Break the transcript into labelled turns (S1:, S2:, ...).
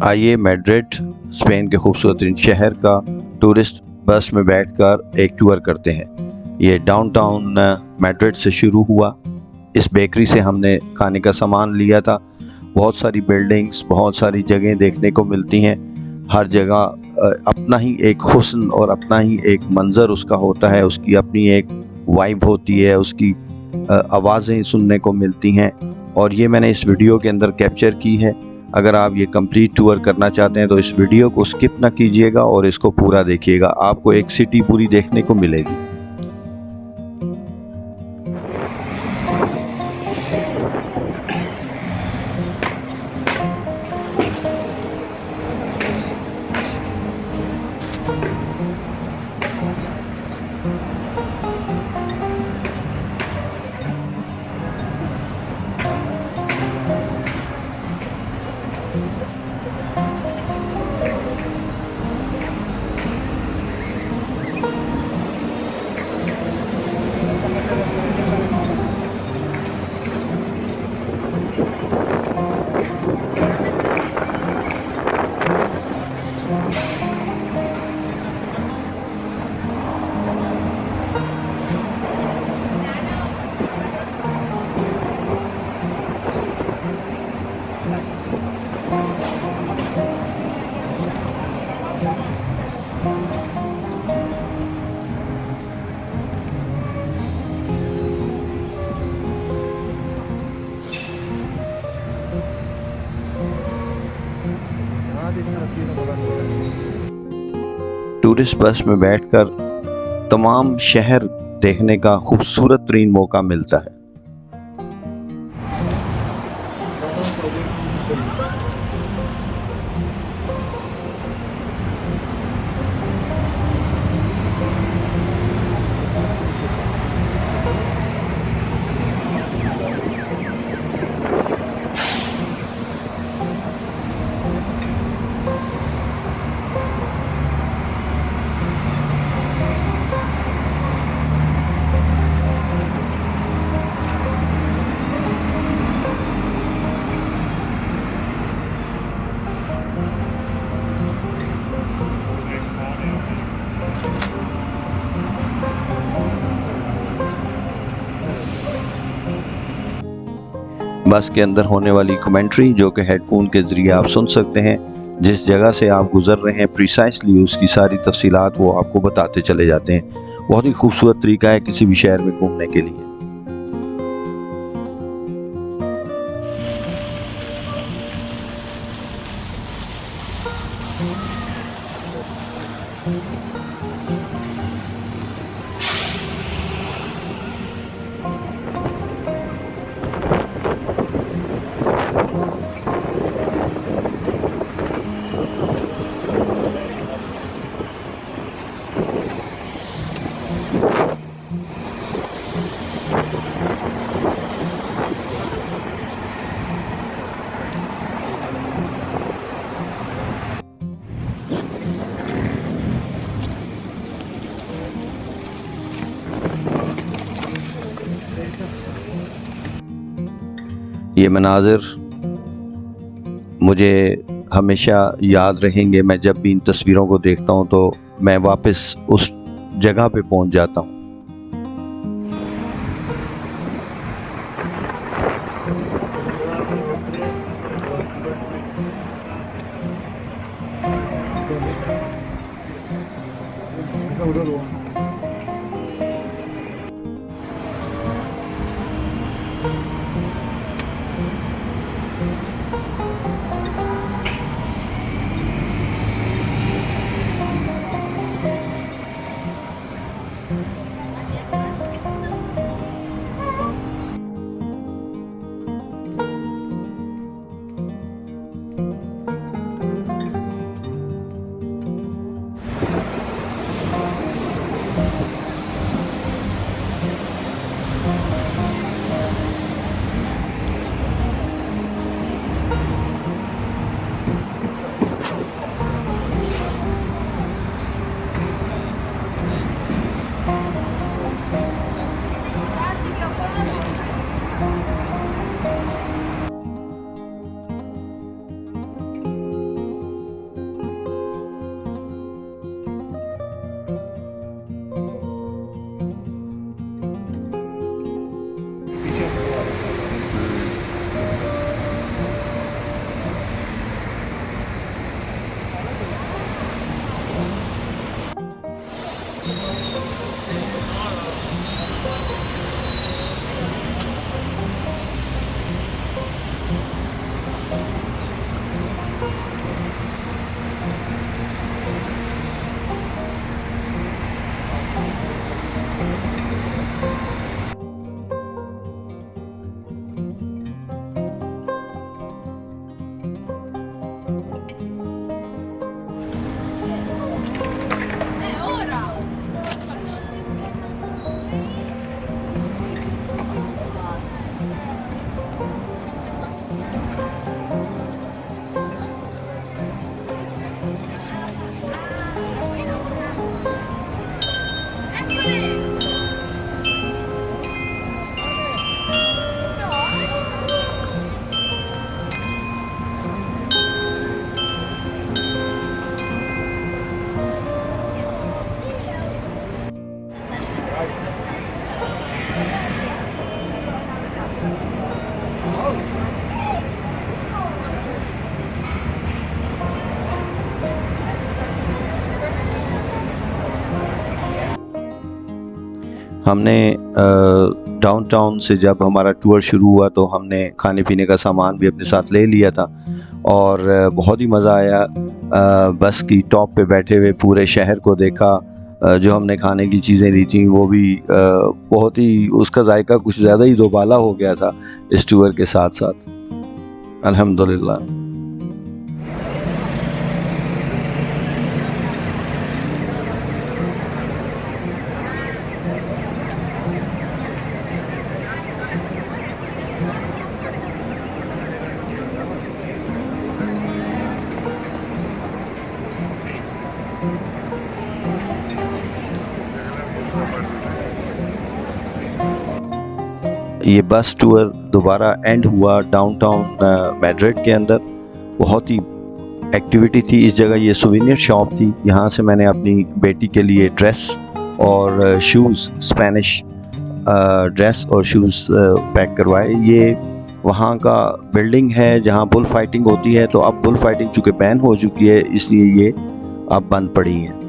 S1: आइए Madrid, Spain के खूबसूरत शहर का टूरिस्ट बस में बैठकर एक टूर करते हैं। ये डाउनटाउन मैड्रिड से शुरू हुआ। इस बेकरी से हमने खाने का सामान लिया था। बहुत सारी बिल्डिंग्स, बहुत सारी जगहें देखने को मिलती हैं। हर जगह अपना ही एक हुस्न और अपना ही एक मंज़र उसका होता है, उसकी अपनी एक वाइब होती है, उसकी आवाज़ें सुनने को मिलती हैं और ये मैंने इस वीडियो के अंदर कैप्चर की है। अगर आप ये कंप्लीट टूर करना चाहते हैं तो इस वीडियो को स्किप ना कीजिएगा और इसको पूरा देखिएगा। आपको एक सिटी पूरी देखने को मिलेगी। टूरिस्ट बस में बैठकर तमाम शहर देखने का खूबसूरत तरीन मौका मिलता है। बस के अंदर होने वाली कमेंट्री जो कि हेडफोन के ज़रिए आप सुन सकते हैं, जिस जगह से आप गुज़र रहे हैं प्रिसाइसली उसकी सारी तफसीलात वो आपको बताते चले जाते हैं। बहुत ही खूबसूरत तरीका है किसी भी शहर में घूमने के लिए। ये मनाज़िर मुझे हमेशा याद रहेंगे। मैं जब भी इन तस्वीरों को देखता हूँ तो मैं वापस उस जगह पे पहुँच जाता हूँ। हमने डाउनटाउन से जब हमारा टूर शुरू हुआ तो हमने खाने पीने का सामान भी अपने साथ ले लिया था और बहुत ही मज़ा आया। बस की टॉप पे बैठे हुए पूरे शहर को देखा। जो हमने खाने की चीज़ें ली थी वो भी बहुत ही, उसका जायका कुछ ज़्यादा ही दोबाला हो गया था इस टूर के साथ साथ, अल्हम्दुलिल्लाह। ये बस टूर दोबारा एंड हुआ डाउनटाउन मैड्रिड के अंदर। बहुत ही एक्टिविटी थी इस जगह। ये सुवेनियर शॉप थी, यहाँ से मैंने अपनी बेटी के लिए ड्रेस और शूज़, स्पेनिश ड्रेस और शूज़ पैक करवाए। ये वहाँ का बिल्डिंग है जहाँ बुल फाइटिंग होती है, तो अब बुल फाइटिंग चूँकि बैन हो चुकी है इसलिए ये अब बंद पड़ी है।